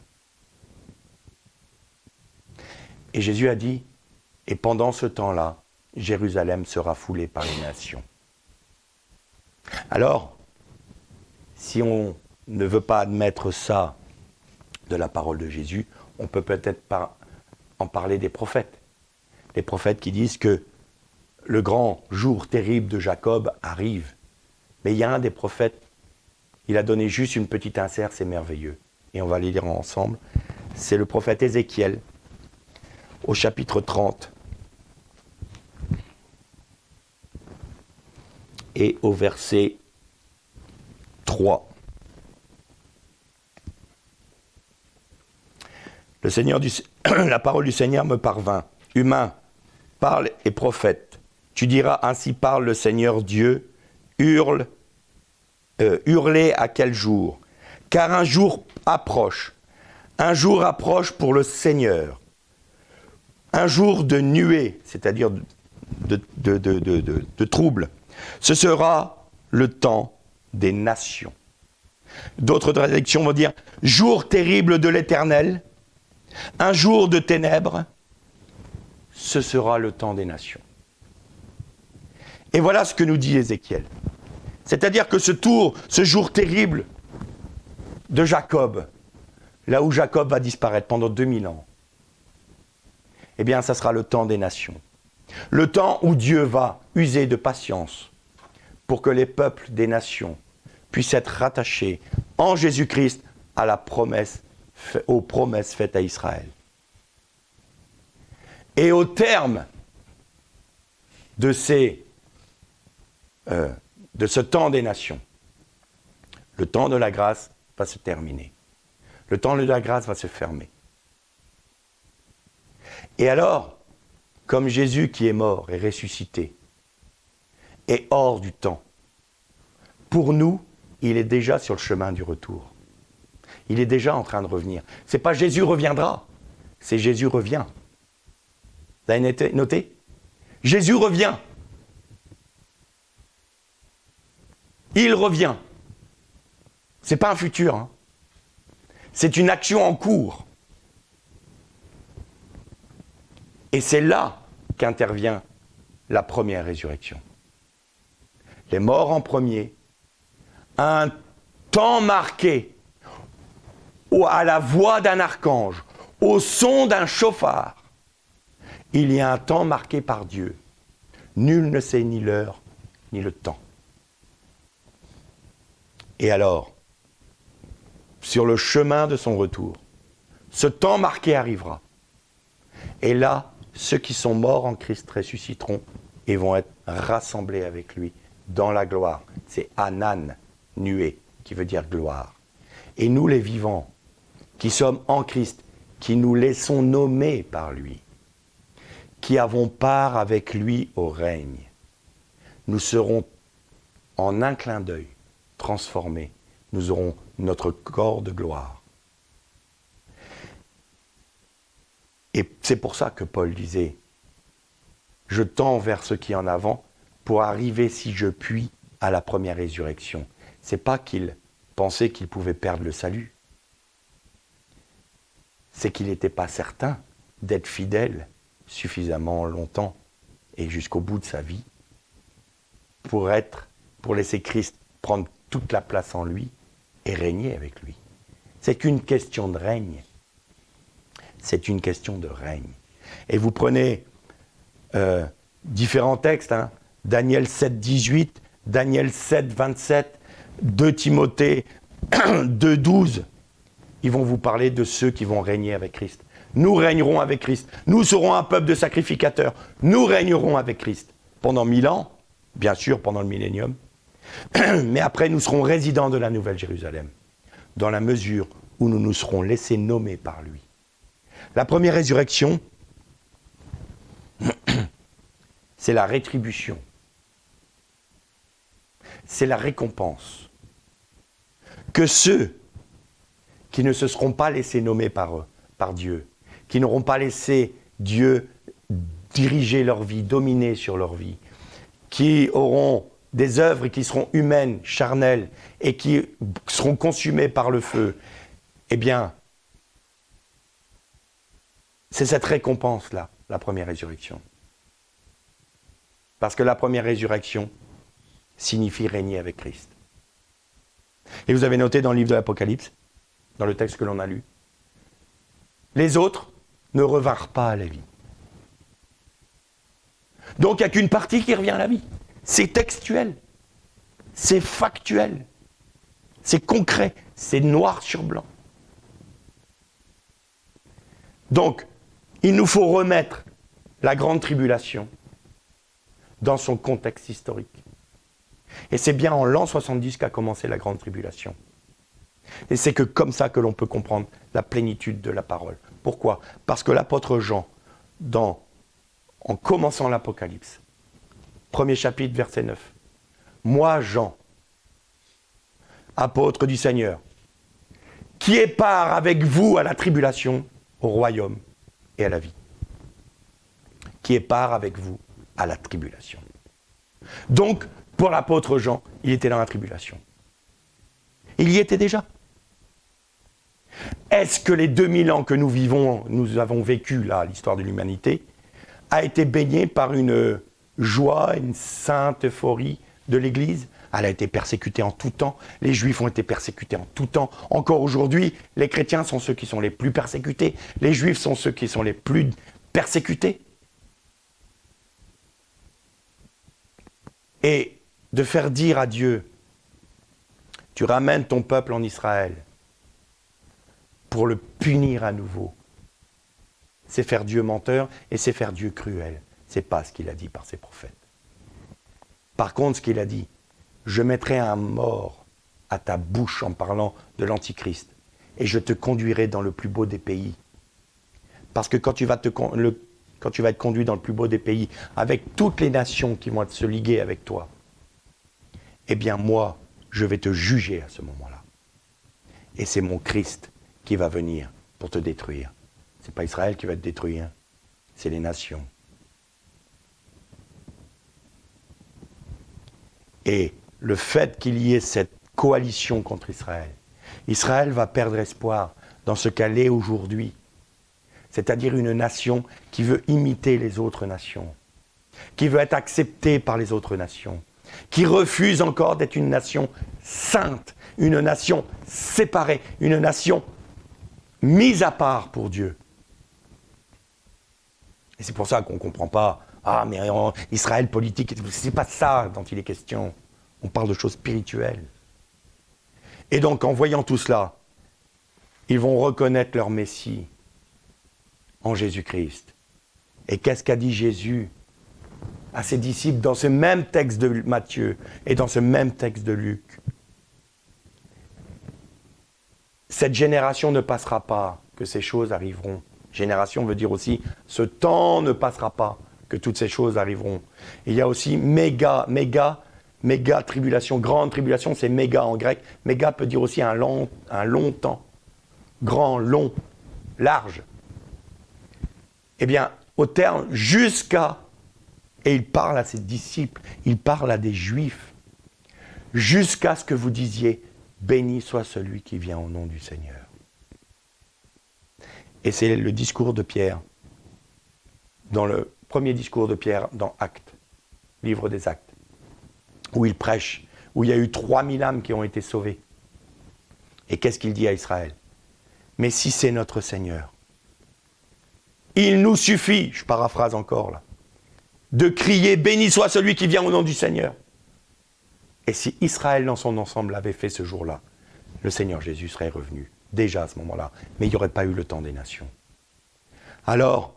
Et Jésus a dit, et pendant ce temps-là, Jérusalem sera foulée par les nations. Alors, si on ne veut pas admettre ça de la parole de Jésus, on peut peut-être pas en parler des prophètes. Les prophètes qui disent que le grand jour terrible de Jacob arrive. Mais il y a un des prophètes, il a donné juste une petite insert, c'est merveilleux. Et on va les lire ensemble. C'est le prophète Ézéchiel, au chapitre 30. Et au verset 3. La parole du Seigneur me parvint. Humain, parle et prophète. Tu diras, ainsi parle le Seigneur Dieu, hurlez à quel jour? Car un jour approche pour le Seigneur. Un jour de nuée, c'est-à-dire de trouble. Ce sera le temps des nations. D'autres traductions vont dire « jour terrible de l'Éternel, un jour de ténèbres, ce sera le temps des nations. » Et voilà ce que nous dit Ézéchiel. C'est-à-dire que ce jour terrible de Jacob, là où Jacob va disparaître pendant 2000 ans, eh bien, ça sera le temps des nations. Le temps où Dieu va user de patience pour que les peuples des nations puissent être rattachés en Jésus-Christ à la promesse, aux promesses faites à Israël. Et au terme de ce temps des nations, le temps de la grâce va se terminer. Le temps de la grâce va se fermer. Et alors, comme Jésus qui est mort et ressuscité est hors du temps, pour nous, il est déjà sur le chemin du retour. Il est déjà en train de revenir. Ce n'est pas Jésus reviendra, c'est Jésus revient. Vous avez noté? Jésus revient. Il revient. Ce n'est pas un futur, hein. C'est une action en cours. Et c'est là qu'intervient la première résurrection. Les morts en premier, un temps marqué à la voix d'un archange, au son d'un chauffard. Il y a un temps marqué par Dieu. Nul ne sait ni l'heure, ni le temps. Et alors, sur le chemin de son retour, ce temps marqué arrivera. Et là, ceux qui sont morts en Christ ressusciteront et vont être rassemblés avec lui dans la gloire. C'est Anan, nuée, qui veut dire gloire. Et nous les vivants, qui sommes en Christ, qui nous laissons nommer par lui, qui avons part avec lui au règne, nous serons en un clin d'œil transformés. Nous aurons notre corps de gloire. Et c'est pour ça que Paul disait « Je tends vers ce qui est en avant pour arriver, si je puis, à la première résurrection. » Ce n'est pas qu'il pensait qu'il pouvait perdre le salut. C'est qu'il n'était pas certain d'être fidèle suffisamment longtemps et jusqu'au bout de sa vie pour laisser Christ prendre toute la place en lui et régner avec lui. C'est qu'une question de règne. C'est une question de règne. Et vous prenez différents textes, hein, Daniel 7, 18, Daniel 7, 27, 2 Timothée 2, 12. Ils vont vous parler de ceux qui vont régner avec Christ. Nous régnerons avec Christ. Nous serons un peuple de sacrificateurs. Nous régnerons avec Christ. Pendant 1000 ans, bien sûr, pendant le millénium. Mais après, nous serons résidents de la Nouvelle Jérusalem, dans la mesure où nous nous serons laissés nommer par lui. La première résurrection, c'est la rétribution. C'est la récompense. Que ceux qui ne se seront pas laissés nommer par Dieu, qui n'auront pas laissé Dieu diriger leur vie, dominer sur leur vie, qui auront des œuvres qui seront humaines, charnelles, et qui seront consumées par le feu, eh bien, c'est cette récompense-là, la première résurrection. Parce que la première résurrection signifie régner avec Christ. Et vous avez noté dans le livre de l'Apocalypse, dans le texte que l'on a lu, les autres ne revinrent pas à la vie. Donc il n'y a qu'une partie qui revient à la vie. C'est textuel, c'est factuel, c'est concret, c'est noir sur blanc. Donc, il nous faut remettre la grande tribulation dans son contexte historique. Et c'est bien en l'an 70 qu'a commencé la grande tribulation. Et c'est que comme ça que l'on peut comprendre la plénitude de la parole. Pourquoi ? Parce que l'apôtre Jean, en commençant l'Apocalypse, Premier chapitre, verset 9. Moi, Jean, apôtre du Seigneur, qui ai part avec vous à la tribulation, au royaume et à la vie. Qui est part avec vous à la tribulation. Donc, pour l'apôtre Jean, il était dans la tribulation. Il y était déjà. Est-ce que les 2000 ans que nous vivons, nous avons vécu là, l'histoire de l'humanité, a été baigné par une joie, une sainte euphorie de l'Église? Elle a été persécutée en tout temps. Les Juifs ont été persécutés en tout temps. Encore aujourd'hui, les chrétiens sont ceux qui sont les plus persécutés. Les Juifs sont ceux qui sont les plus persécutés. Et de faire dire à Dieu, tu ramènes ton peuple en Israël pour le punir à nouveau. C'est faire Dieu menteur et c'est faire Dieu cruel. Ce n'est pas ce qu'il a dit par ses prophètes. Par contre, ce qu'il a dit, je mettrai un mort à ta bouche en parlant de l'Antichrist et je te conduirai dans le plus beau des pays. Parce que quand tu vas être conduit dans le plus beau des pays, avec toutes les nations qui vont se liguer avec toi, eh bien moi, je vais te juger à ce moment-là. Et c'est mon Christ qui va venir pour te détruire. Ce n'est pas Israël qui va te détruire, c'est les nations. Et le fait qu'il y ait cette coalition contre Israël, Israël va perdre espoir dans ce qu'elle est aujourd'hui. C'est-à-dire une nation qui veut imiter les autres nations, qui veut être acceptée par les autres nations, qui refuse encore d'être une nation sainte, une nation séparée, une nation mise à part pour Dieu. Et c'est pour ça qu'on ne comprend pas, ah mais Israël politique, c'est pas ça dont il est question. On parle de choses spirituelles. Et donc en voyant tout cela, ils vont reconnaître leur Messie en Jésus-Christ. Et qu'est-ce qu'a dit Jésus à ses disciples dans ce même texte de Matthieu et dans ce même texte de Luc? Cette génération ne passera pas, que ces choses arriveront. Génération veut dire aussi, ce temps ne passera pas, que toutes ces choses arriveront. Et il y a aussi méga tribulation, grande tribulation, c'est méga en grec. Méga peut dire aussi un long temps. Grand, long, large. Eh bien, au terme, jusqu'à, et il parle à ses disciples, il parle à des Juifs, jusqu'à ce que vous disiez, béni soit celui qui vient au nom du Seigneur. Et c'est le discours de Pierre, dans le premier discours de Pierre dans Actes, livre des Actes, où il prêche, où il y a eu 3000 âmes qui ont été sauvées. Et qu'est-ce qu'il dit à Israël? Mais si c'est notre Seigneur, il nous suffit, je paraphrase encore là, de crier « Béni soit celui qui vient au nom du Seigneur ». Et si Israël dans son ensemble avait fait ce jour-là, le Seigneur Jésus serait revenu, déjà à ce moment-là, mais il n'y aurait pas eu le temps des nations. Alors,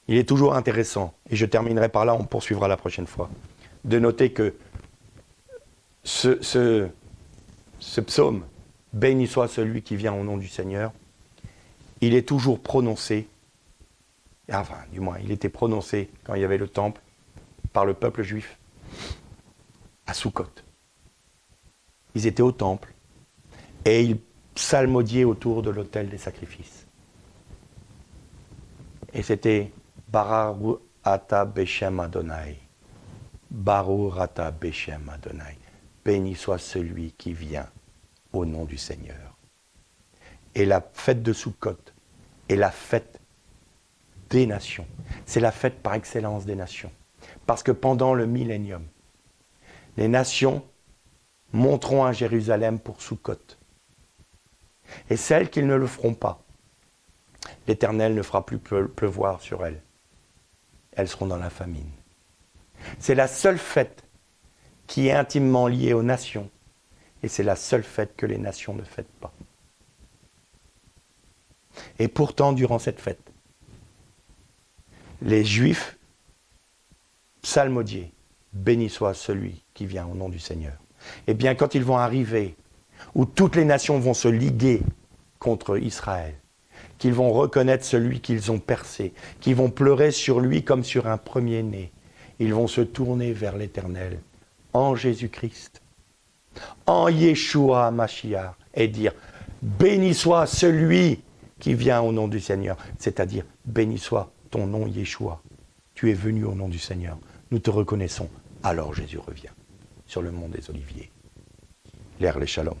il est toujours intéressant, et je terminerai par là, on poursuivra la prochaine fois, de noter que ce psaume, « Béni soit celui qui vient au nom du Seigneur », il est toujours prononcé, enfin, du moins, il était prononcé quand il y avait le temple, par le peuple juif, à Soukhot. Ils étaient au temple, et ils psalmodiaient autour de l'autel des sacrifices. Et c'était Baruch ata Beshem Adonai. Baruch ata Beshem Adonai. Béni soit celui qui vient au nom du Seigneur. Et la fête de Soukhot est la fête des nations. C'est la fête par excellence des nations. Parce que pendant le millénium, les nations monteront à Jérusalem pour Soukhot. Et celles qui ne le feront pas, l'Éternel ne fera plus pleuvoir sur elles. Elles seront dans la famine. C'est la seule fête qui est intimement liée aux nations. Et c'est la seule fête que les nations ne fêtent pas. Et pourtant, durant cette fête, les Juifs psalmodiaient, béni soit celui qui vient au nom du Seigneur. Eh bien, quand ils vont arriver, où toutes les nations vont se liguer contre Israël, qu'ils vont reconnaître celui qu'ils ont percé, qu'ils vont pleurer sur lui comme sur un premier-né. Ils vont se tourner vers l'Éternel, en Jésus-Christ, en Yeshua Mashiach, et dire « Béni soit celui qui vient au nom du Seigneur », c'est-à-dire « Béni soit ton nom Yeshua, tu es venu au nom du Seigneur, nous te reconnaissons, alors Jésus revient sur le mont des Oliviers. » L'air les shalom.